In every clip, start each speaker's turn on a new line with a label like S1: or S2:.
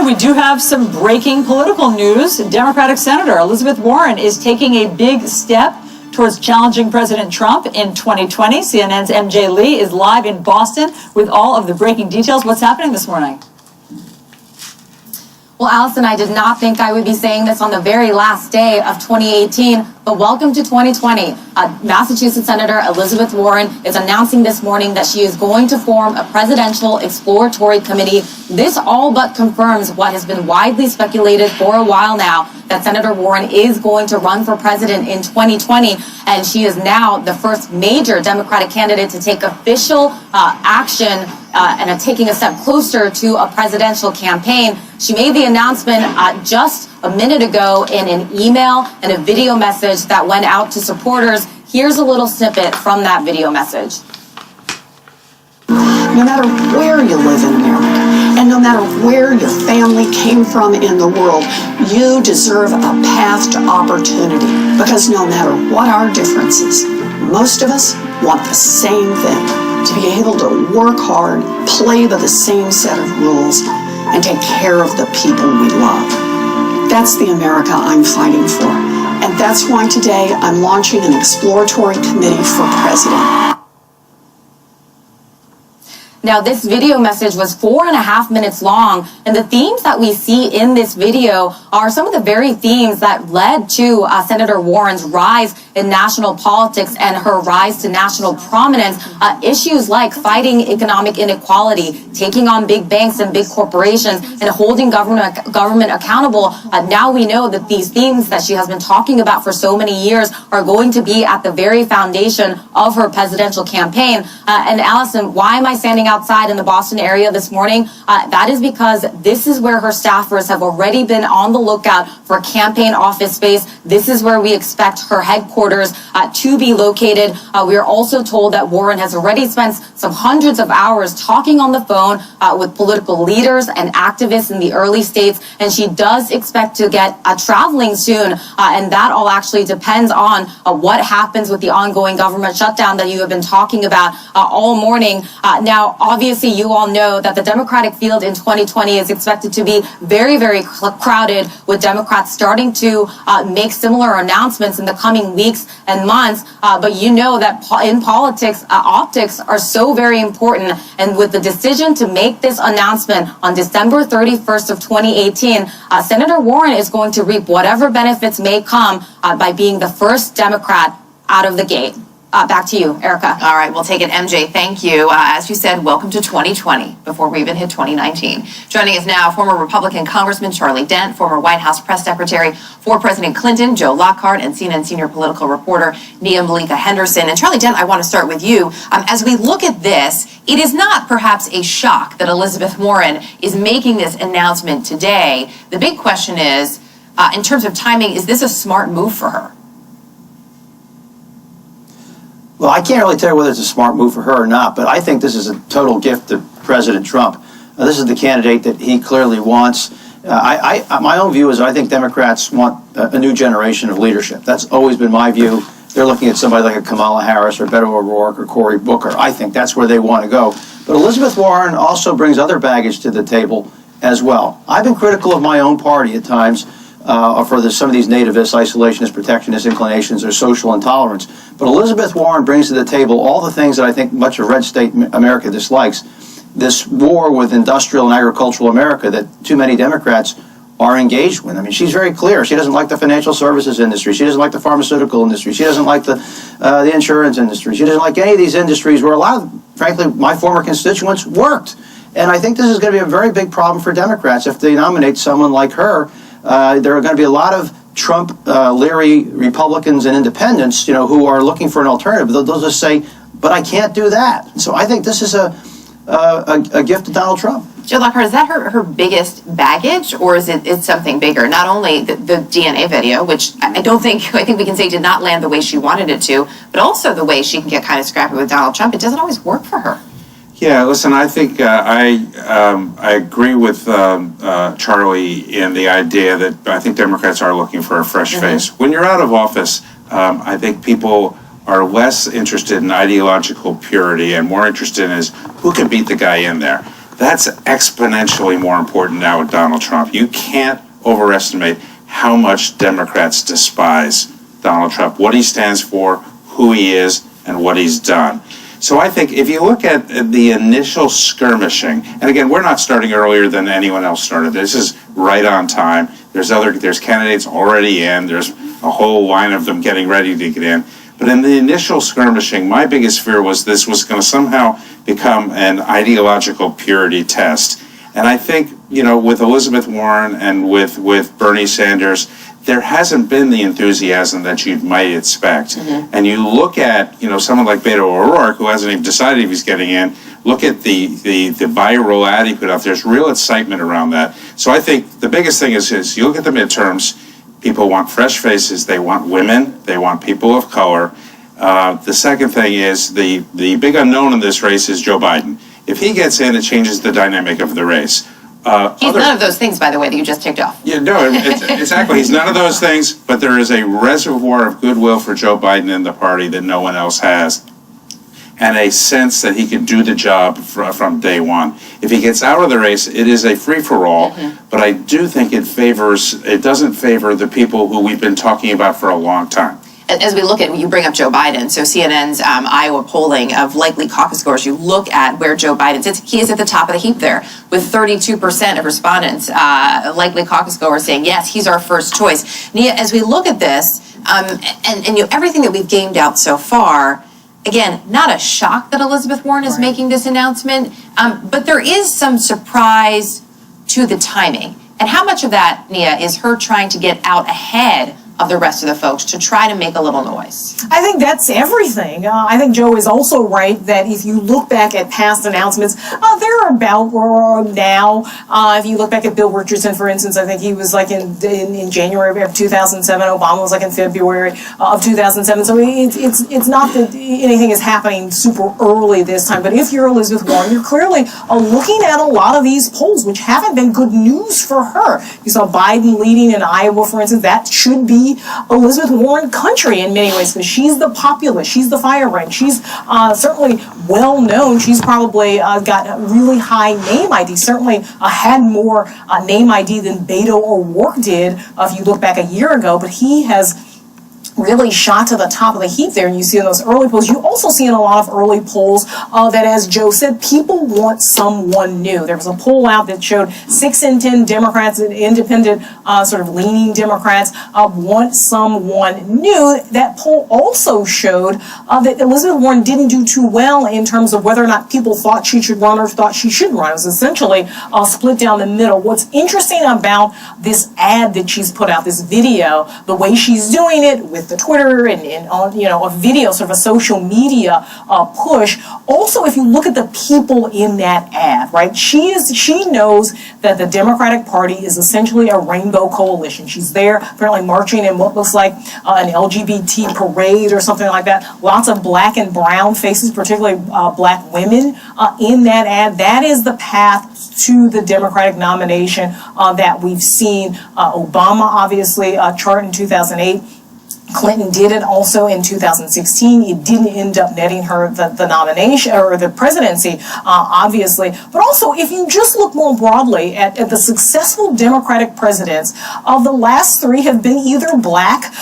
S1: we do have some breaking political news. Democratic Senator Elizabeth Warren is taking a big step towards challenging President Trump in 2020. CNN's MJ Lee is live in Boston with all of the breaking details. What's happening this morning?
S2: Well, Allison, I did not think I would be saying this on the very last day of 2018, but welcome to 2020. Massachusetts Senator Elizabeth Warren is announcing this morning that she is going to form a presidential exploratory committee. This all but confirms what has been widely speculated for a while now, that Senator Warren is going to run for president in 2020, and she is now the first major Democratic candidate to take official action and taking a step closer to a presidential campaign. She made the announcement just a minute ago in an email and a video message that went out to supporters. Here's a little snippet from that video message.
S3: No matter where you live in America, and no matter where your family came from in the world, you deserve a path to opportunity. Because no matter what our differences, most of us want the same thing: to be able to work hard, play by the same set of rules, and take care of the people we love. That's the America I'm fighting for. And that's why today I'm launching an exploratory committee for president.
S2: Now, this video message was 4.5 minutes long, and the themes that we see in this video are some of the very themes that led to Senator Warren's rise in national politics and her rise to national prominence. Issues like fighting economic inequality, taking on big banks and big corporations, and holding government accountable. Now we know that these themes that she has been talking about for so many years are going to be at the very foundation of her presidential campaign. And Allison, why am I standing outside in the Boston area this morning? That is because this is where her staffers have already been on the lookout for campaign office space. This is where we expect her headquarters to be located. We are also told that Warren has already spent some hundreds of hours talking on the phone with political leaders and activists in the early states, and she does expect to get traveling soon, and that all actually depends on what happens with the ongoing government shutdown that you have been talking about all morning. Now, obviously, you all know that the Democratic field in 2020 is expected to be very, very crowded, with Democrats starting to make similar announcements in the coming weeks and months. But you know that in politics, optics are so very important. And with the decision to make this announcement on December 31st of 2018, Senator Warren is going to reap whatever benefits may come by being the first Democrat out of the gate. Back to you, Erica.
S4: All right, we'll take it. MJ, thank you. As you said, welcome to 2020, before we even hit 2019. Joining us now, former Republican Congressman Charlie Dent, former White House press secretary for President Clinton, Joe Lockhart, and CNN senior political reporter Nia Malika Henderson. And Charlie Dent, I want to start with you. As we look at this, it is not perhaps a shock that Elizabeth Warren is making this announcement today. The big question is, in terms of timing, is this a smart move for her?
S5: Well, I can't really tell you whether it's a smart move for her or not, but I think this is a total gift to President Trump. This is the candidate that he clearly wants. My own view is I think Democrats want a new generation of leadership. That's always been my view. They're looking at somebody like a Kamala Harris or Beto O'Rourke or Cory Booker. I think that's where they want to go. But Elizabeth Warren also brings other baggage to the table as well. I've been critical of my own party at times for some of these nativist, isolationist, protectionist inclinations or social intolerance. But Elizabeth Warren brings to the table all the things that I think much of red state America dislikes. This war with industrial and agricultural America that too many Democrats are engaged with. I mean, she's very clear. She doesn't like the financial services industry. She doesn't like the pharmaceutical industry. She doesn't like the insurance industry. She doesn't like any of these industries where a lot of, frankly, my former constituents worked. And I think this is going to be a very big problem for Democrats if they nominate someone like her. There are going to be a lot of Trump-leery Republicans and independents, who are looking for an alternative. They'll just say, but I can't do that. So I think this is a gift to Donald Trump.
S4: Joe Lockhart, is that her biggest baggage, or is it something bigger? Not only the DNA video, which I think we can say did not land the way she wanted it to, but also the way she can get kind of scrappy with Donald Trump. It doesn't always work for her.
S6: Yeah, listen, I think I agree with Charlie in the idea that I think Democrats are looking for a fresh face. When you're out of office, I think people are less interested in ideological purity and more interested in is who can beat the guy in there. That's exponentially more important now with Donald Trump. You can't overestimate how much Democrats despise Donald Trump, what he stands for, who he is, and what he's done. So I think if you look at the initial skirmishing, and again, we're not starting earlier than anyone else started. This is right on time. There's candidates already in. There's a whole line of them getting ready to get in. But in the initial skirmishing, my biggest fear was this was going to somehow become an ideological purity test. And I think, with Elizabeth Warren and with Bernie Sanders, there hasn't been the enthusiasm that you might expect. Mm-hmm. And you look at, someone like Beto O'Rourke, who hasn't even decided if he's getting in, look at the viral ad he put out. There's real excitement around that. So I think the biggest thing is you look at the midterms, people want fresh faces, they want women, they want people of color. The second thing is the big unknown in this race is Joe Biden. If he gets in, it changes the dynamic of the race.
S4: He's none of those things, by the way, that you just ticked off.
S6: Yeah, no, exactly. He's none of those things, but there is a reservoir of goodwill for Joe Biden in the party that no one else has, and a sense that he can do the job from day one. If he gets out of the race, it is a free-for-all, but I do think it doesn't favor the people who we've been talking about for a long time.
S4: As we look at, you bring up Joe Biden, so CNN's Iowa polling of likely caucus goers, you look at where Joe Biden sits, he is at the top of the heap there, with 32% of respondents, likely caucus goers, saying, yes, he's our first choice. Nia, as we look at this, and everything that we've gamed out so far, again, not a shock that Elizabeth Warren is making this announcement, but there is some surprise to the timing. And how much of that, Nia, is her trying to get out ahead of the rest of the folks to try to make a little noise?
S7: I think that's everything. I think Joe is also right that if you look back at past announcements, they're about now. If you look back at Bill Richardson, for instance, I think he was like in January of 2007. Obama was like in February of 2007. So it's not that anything is happening super early this time. But if you're Elizabeth Warren, you're clearly looking at a lot of these polls, which haven't been good news for her. You saw Biden leading in Iowa, for instance. That should be Elizabeth Warren country in many ways, because she's the populist, she's the firebrand, she's certainly well known. She's probably got a really high name ID, certainly had more name ID than Beto O'Rourke did if you look back a year ago, but he has really shot to the top of the heap there, and you see in those early polls. You also see in a lot of early polls that, as Joe said, people want someone new. There was a poll out that showed 6 in 10 Democrats and independent sort of leaning Democrats want someone new. That poll also showed that Elizabeth Warren didn't do too well in terms of whether or not people thought she should run or thought she shouldn't run. It was essentially split down the middle. What's interesting about this ad that she's put out, this video, the way she's doing it with the Twitter and a video, sort of a social media push. Also, if you look at the people in that ad, right? She knows that the Democratic Party is essentially a rainbow coalition. She's there apparently marching in what looks like an LGBT parade or something like that. Lots of black and brown faces, particularly black women in that ad. That is the path to the Democratic nomination that we've seen. Obama obviously chart in 2008. Clinton did it also in 2016. It didn't end up netting her the nomination or the presidency, obviously. But also, if you just look more broadly at the successful Democratic presidents, the last 3 have been either black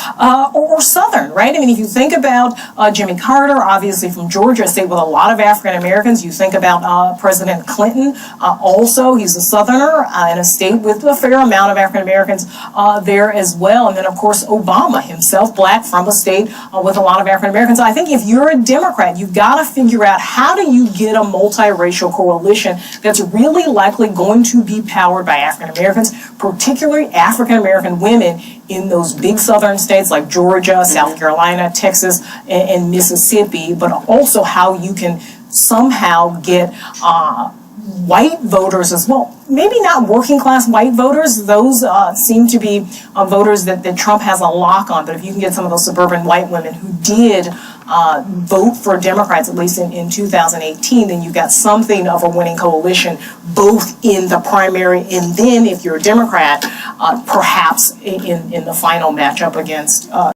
S7: or Southern, right? I mean, if you think about Jimmy Carter, obviously from Georgia, a state with a lot of African Americans. You think about President Clinton, also, he's a Southerner in a state with a fair amount of African Americans there as well. And then, of course, Obama himself, black from a state with a lot of African Americans. I think if you're a Democrat, you've got to figure out how do you get a multiracial coalition that's really likely going to be powered by African Americans, particularly African American women in those big southern states like Georgia, South Carolina, Texas, and Mississippi, but also how you can somehow get white voters as well. Maybe not working class white voters. Those seem to be voters that Trump has a lock on. But if you can get some of those suburban white women who did vote for Democrats, at least in 2018, then you've got something of a winning coalition, both in the primary and then, if you're a Democrat, perhaps in the final matchup against